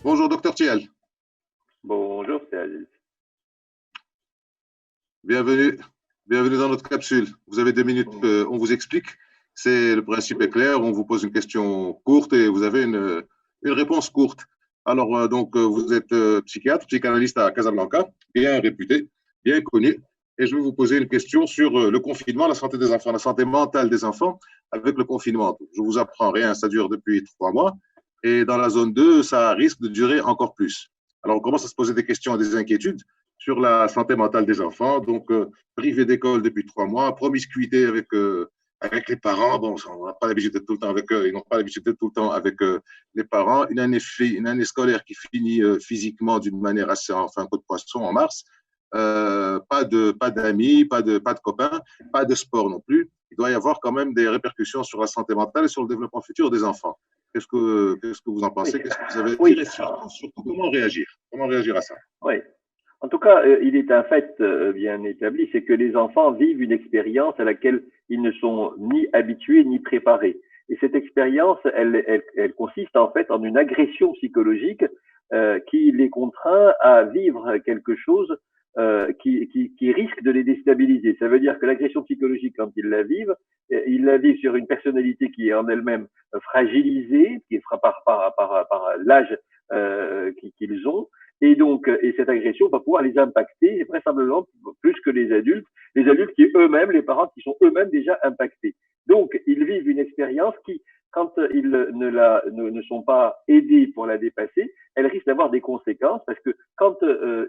Bonjour, docteur Thiel. Bonjour, c'est Aziz. Bienvenue. Bienvenue dans notre capsule. Vous avez 2 minutes, on vous explique. Le principe est clair, on vous pose une question courte et vous avez une réponse courte. Alors, vous êtes psychiatre, psychanalyste à Casablanca, bien réputé, bien connu. Et je vais vous poser une question sur le confinement, la santé des enfants, la santé mentale des enfants avec le confinement. Je vous apprends rien, ça dure depuis 3 mois. Et dans la zone 2, ça risque de durer encore plus. Alors, on commence à se poser des questions et des inquiétudes sur la santé mentale des enfants. Donc, privé d'école depuis 3 mois, promiscuité avec les parents. Bon, on n'a pas l'habitude d'être tout le temps avec eux, ils n'ont pas l'habitude d'être tout le temps avec les parents. Une année scolaire qui finit physiquement d'une manière assez en fin de poisson en mars. Pas d'amis, pas de copains, pas de sport non plus. Il doit y avoir quand même des répercussions sur la santé mentale et sur le développement futur des enfants. Qu'est-ce que vous en pensez? Qu'est-ce que vous avez à dire? Oui, Et surtout, comment réagir? Comment réagir à ça? oui. En tout cas, il est un fait bien établi, c'est que les enfants vivent une expérience à laquelle ils ne sont ni habitués ni préparés. Et cette expérience, elle consiste en fait en une agression psychologique qui les contraint à vivre quelque chose qui risque de les déstabiliser. Ça veut dire que l'agression psychologique, quand ils la vivent sur une personnalité qui est en elle-même fragilisée, qui est par l'âge qu'ils ont, et donc, et cette agression va pouvoir les impacter, vraisemblablement plus que les adultes qui eux-mêmes, les parents qui sont eux-mêmes déjà impactés. Donc, ils vivent une expérience qui, quand ils ne sont pas aidés pour la dépasser, elle risque d'avoir des conséquences parce que quand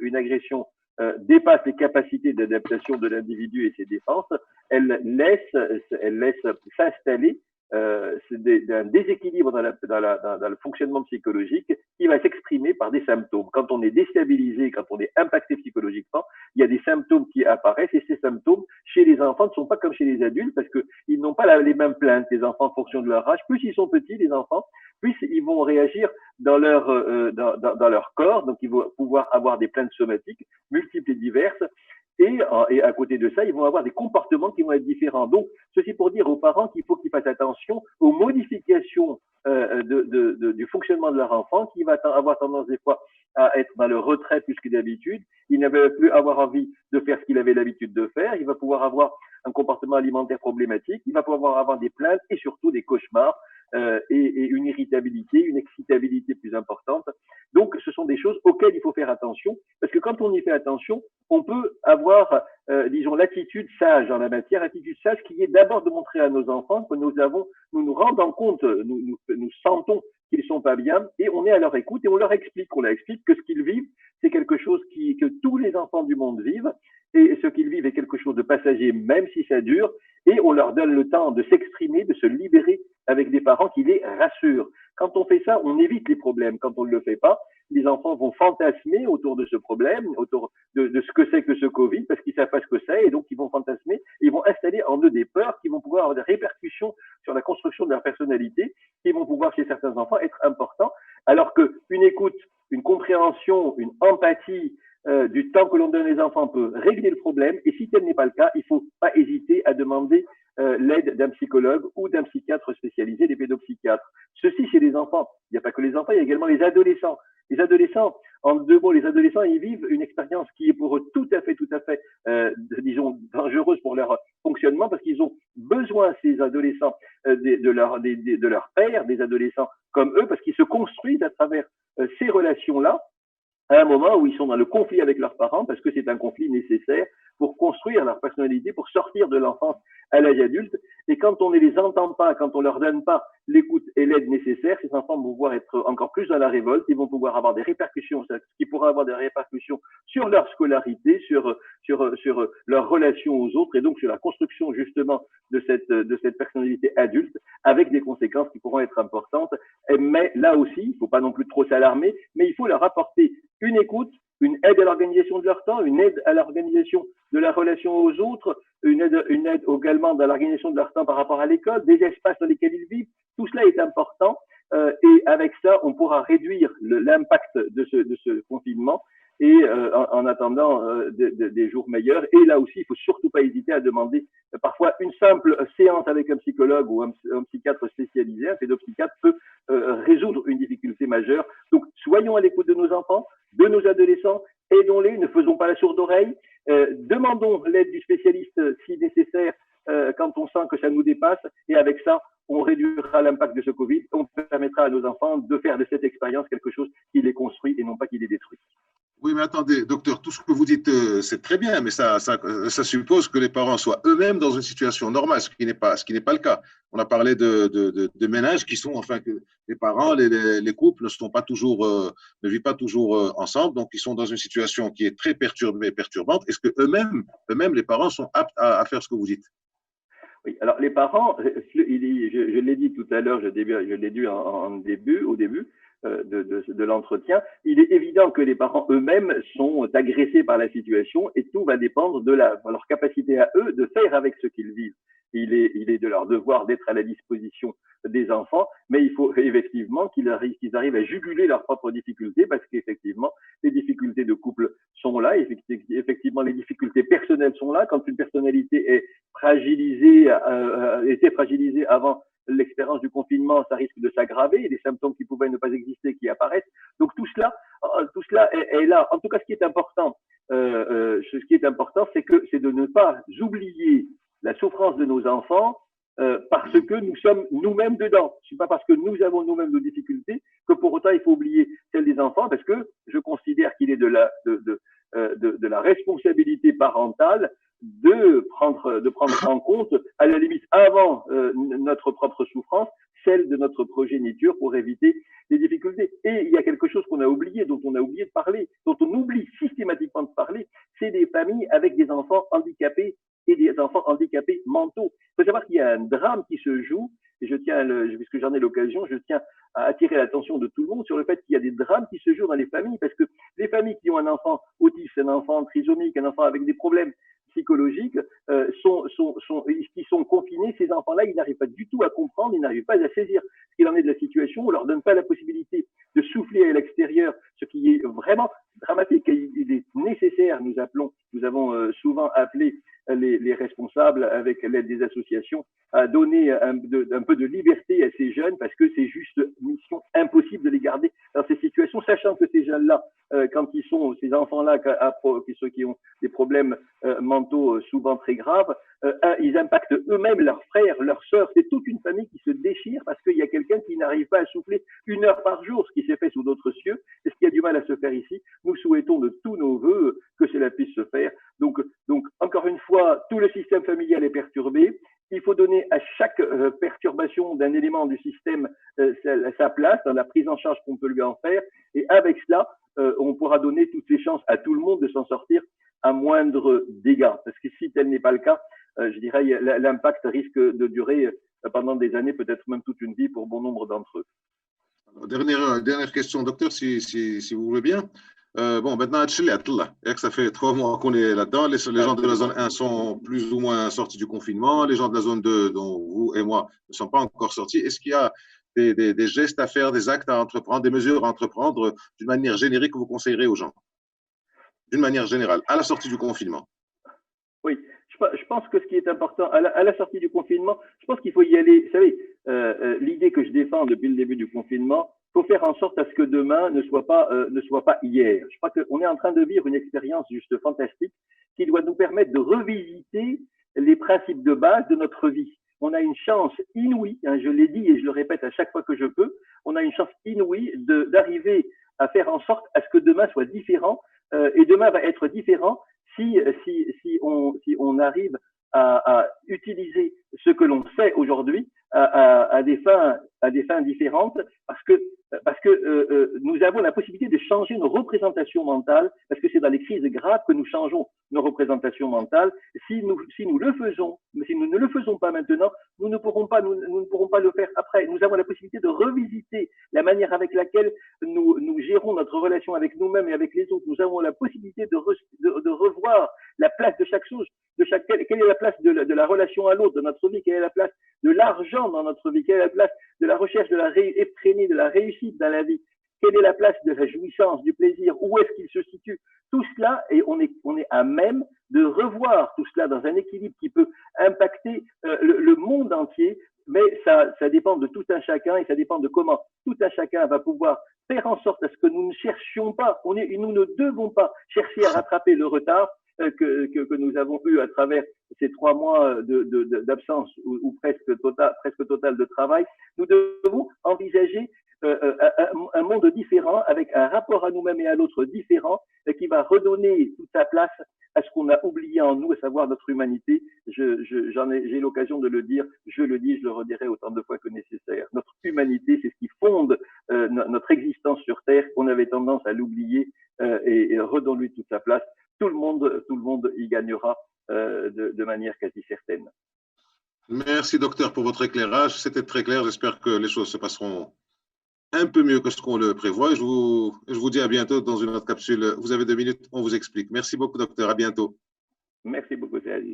une agression dépasse les capacités d'adaptation de l'individu et ses défenses, elle laisse s'installer un déséquilibre dans le fonctionnement psychologique qui va s'exprimer par des symptômes. Quand on est déstabilisé, quand on est impacté psychologiquement, il y a des symptômes qui apparaissent et ces symptômes chez les enfants ne sont pas comme chez les adultes parce qu'ils n'ont pas les mêmes plaintes. Les enfants, en fonction de leur âge, plus ils sont petits, les enfants, plus ils vont réagir dans leur corps, donc ils vont pouvoir avoir des plaintes somatiques multiples et diverses. Et à côté de ça, ils vont avoir des comportements qui vont être différents. Donc, ceci pour dire aux parents qu'il faut qu'ils fassent attention aux modifications du fonctionnement de leur enfant, qui va avoir tendance des fois à être dans le retrait plus que d'habitude. Il ne va plus avoir envie de faire ce qu'il avait l'habitude de faire. Il va pouvoir avoir un comportement alimentaire problématique. Il va pouvoir avoir des plaintes et surtout des cauchemars et une irritabilité, une excitabilité plus importante. Donc, ce sont des choses auxquelles il faut faire attention, parce que quand on y fait attention, on peut avoir, disons, l'attitude sage en la matière, l'attitude sage qui est d'abord de montrer à nos enfants que nous rendons compte, nous sentons qu'ils ne sont pas bien, et on est à leur écoute et on leur explique que ce qu'ils vivent, c'est quelque chose que tous les enfants du monde vivent, et ce qu'ils vivent est quelque chose de passager, même si ça dure, et on leur donne le temps de s'exprimer, de se libérer avec des parents qui les rassurent. Quand on fait ça, on évite les problèmes. Quand on ne le fait pas, les enfants vont fantasmer autour de ce problème, autour de ce que c'est que ce Covid, parce qu'ils ne savent pas ce que c'est, et donc ils vont fantasmer, ils vont installer en eux des peurs qui vont pouvoir avoir des répercussions sur la construction de leur personnalité, qui vont pouvoir chez certains enfants être importants, alors qu'une écoute, une compréhension, une empathie, du temps que l'on donne aux enfants peut régler le problème, et si tel n'est pas le cas, il ne faut pas hésiter à demander l'aide d'un psychologue ou d'un psychiatre spécialisé, des pédopsychiatres. Ceci chez les enfants. Il n'y a pas que les enfants, il y a également les adolescents. Les adolescents, en 2 mots, les adolescents, ils vivent une expérience qui est pour eux tout à fait, disons, dangereuse pour leur fonctionnement, parce qu'ils ont besoin, ces adolescents, de leur père, des adolescents comme eux, parce qu'ils se construisent à travers ces relations-là, à un moment où ils sont dans le conflit avec leurs parents, parce que c'est un conflit nécessaire pour construire leur personnalité, pour sortir de l'enfance à l'âge adulte. Et quand on ne les entend pas, quand on ne leur donne pas l'écoute et l'aide nécessaire, ces enfants vont pouvoir être encore plus dans la révolte, ils vont pouvoir avoir des répercussions, ce qui pourra avoir des répercussions sur leur scolarité, sur leur relation aux autres, et donc sur la construction justement de cette personnalité adulte, avec des conséquences qui pourront être importantes. Mais là aussi, il ne faut pas non plus trop s'alarmer, mais il faut leur apporter une écoute, une aide à l'organisation de leur temps, une aide à l'organisation de la relation aux autres, une aide également dans l'organisation de leur temps par rapport à l'école, des espaces dans lesquels ils vivent. Tout cela est important et avec ça, on pourra réduire l'impact de ce confinement et en attendant des jours meilleurs. Et là aussi, il faut surtout pas hésiter à demander parfois une simple séance avec un psychologue ou un psychiatre spécialisé, un pédopsychiatre peut résoudre une difficulté majeure. Donc, soyons à l'écoute de nos enfants, de nos adolescents, aidons-les, ne faisons pas la sourde oreille, demandons l'aide du spécialiste si nécessaire quand on sent que ça nous dépasse, et avec ça, on réduira l'impact de ce Covid, on permettra à nos enfants de faire de cette expérience quelque chose qui les construit et non pas qui les détruit. Oui, mais attendez, docteur, tout ce que vous dites, c'est très bien, mais ça suppose que les parents soient eux-mêmes dans une situation normale, ce qui n'est pas le cas. On a parlé de ménages qui sont, enfin, que les parents, les couples ne vivent pas toujours ensemble, donc ils sont dans une situation qui est très perturbée, perturbante. Est-ce que eux-mêmes, les parents sont aptes à faire ce que vous dites? Oui, alors les parents, je l'ai dit tout à l'heure, je l'ai dit au début de l'entretien, il est évident que les parents eux-mêmes sont agressés par la situation et tout va dépendre de leur capacité à eux de faire avec ce qu'ils vivent. Il est de leur devoir d'être à la disposition des enfants, mais il faut effectivement qu'ils arrivent à juguler leurs propres difficultés parce qu'effectivement, les difficultés de couple sont là, effectivement, les difficultés personnelles sont là. Quand une personnalité est était fragilisée avant l'expérience du confinement, ça risque de s'aggraver, des symptômes qui pouvaient ne pas exister qui apparaissent. Donc tout cela est là. En tout cas, ce qui est important, c'est de ne pas oublier la souffrance de nos enfants parce que nous sommes nous-mêmes dedans. Ce n'est pas parce que nous avons nous-mêmes nos difficultés que pour autant il faut oublier celles des enfants, parce que je considère qu'il est de la responsabilité parentale de prendre en compte, à la limite avant notre propre souffrance, celle de notre progéniture pour éviter les difficultés. Et il y a quelque chose qu'on a oublié, dont on a oublié de parler, dont on oublie systématiquement de parler, c'est des familles avec des enfants handicapés et des enfants handicapés mentaux. Il faut savoir qu'il y a un drame qui se joue, et puisque j'en ai l'occasion, je tiens à attirer l'attention de tout le monde sur le fait qu'il y a des drames qui se jouent dans les familles, parce que les familles qui ont un enfant autiste, un enfant trisomique, un enfant avec des problèmes psychologiques, qui sont confinés, ces enfants-là, ils n'arrivent pas du tout à comprendre, ils n'arrivent pas à saisir ce qu'il en est de la situation, on leur donne pas la possibilité de souffler à l'extérieur, ce qui est vraiment dramatique. Il est nécessaire, nous avons souvent appelé les responsables, avec l'aide des associations, à donner un peu de liberté à ces jeunes, parce que c'est juste une mission impossible de les garder dans ces situations, sachant que ces jeunes-là, quand ils sont, ces enfants-là, qui ont des problèmes mentaux souvent très graves, ils impactent eux-mêmes leurs frères, leurs sœurs. C'est toute une famille qui se déchire parce qu'il y a quelqu'un qui n'arrive pas à souffler 1 heure par jour, ce qui s'est fait sous d'autres cieux, et ce qui a du mal à se faire ici. Nous souhaitons de tous nos voeux que cela puisse se faire. Donc, encore une fois, tout le système familial est perturbé. Il faut donner à chaque perturbation d'un élément du système sa place dans la prise en charge qu'on peut lui en faire. Et avec cela, on pourra donner toutes les chances à tout le monde de s'en sortir à moindre dégâts. Parce que si tel n'est pas le cas, je dirais, l'impact risque de durer pendant des années, peut-être même toute une vie pour bon nombre d'entre eux. Dernière question, docteur, si vous voulez bien. Bon, maintenant, ça fait 3 mois qu'on est là-dedans. Les gens de la zone 1 sont plus ou moins sortis du confinement. Les gens de la zone 2, dont vous et moi, ne sont pas encore sortis. Est-ce qu'il y a des gestes à faire, des actes à entreprendre, des mesures à entreprendre d'une manière générique que vous conseillerez aux gens? D'une manière générale, à la sortie du confinement. Oui, je pense que ce qui est important, à la sortie du confinement, je pense qu'il faut y aller. Vous savez, l'idée que je défends depuis le début du confinement, il faut faire en sorte à ce que demain ne soit pas hier. Je crois qu'on est en train de vivre une expérience juste fantastique qui doit nous permettre de revisiter les principes de base de notre vie. On a une chance inouïe, je l'ai dit et je le répète à chaque fois que je peux, on a une chance inouïe d'arriver à faire en sorte à ce que demain soit différent, et demain va être différent si on arrive à utiliser ce que l'on sait aujourd'hui à des fins différentes, parce que nous avons la possibilité de changer nos représentations mentales, parce que c'est dans les crises graves que nous changeons nos représentations mentales. Si nous le faisons, mais si nous ne le faisons pas maintenant, nous ne pourrons pas le faire après. Nous avons la possibilité de revisiter la manière avec laquelle nous gérons notre relation avec nous-mêmes et avec les autres. Nous avons la possibilité de revoir la place de chaque chose, quelle est la place de la relation à l'autre dans notre vie, quelle est la place de l'argent dans notre vie, quelle est la place de la recherche de la effrénée, de la réussite dans la vie, quelle est la place de la jouissance, du plaisir, où est-ce qu'il se situe tout cela, et on est à même de revoir tout cela dans un équilibre qui peut impacter le monde entier, mais ça dépend de tout un chacun et ça dépend de comment tout un chacun va pouvoir faire en sorte à ce que nous ne cherchions pas, nous ne devons pas chercher à rattraper le retard que nous avons eu à travers ces 3 mois d'absence ou presque total de travail. Nous devons envisager un monde différent, avec un rapport à nous-mêmes et à l'autre différent, qui va redonner toute sa place à ce qu'on a oublié en nous, à savoir notre humanité. J'ai l'occasion de le dire, je le dis, je le redirai autant de fois que nécessaire. Notre humanité, c'est ce qui fonde notre existence sur Terre, qu'on avait tendance à l'oublier, et redonne-lui toute sa place. Tout le monde y gagnera de manière quasi certaine. Merci, docteur, pour votre éclairage. C'était très clair. J'espère que les choses se passeront un peu mieux que ce qu'on le prévoit. Je vous dis à bientôt dans une autre capsule. Vous avez 2 minutes, on vous explique. Merci beaucoup, docteur. À bientôt. Merci beaucoup, Céline.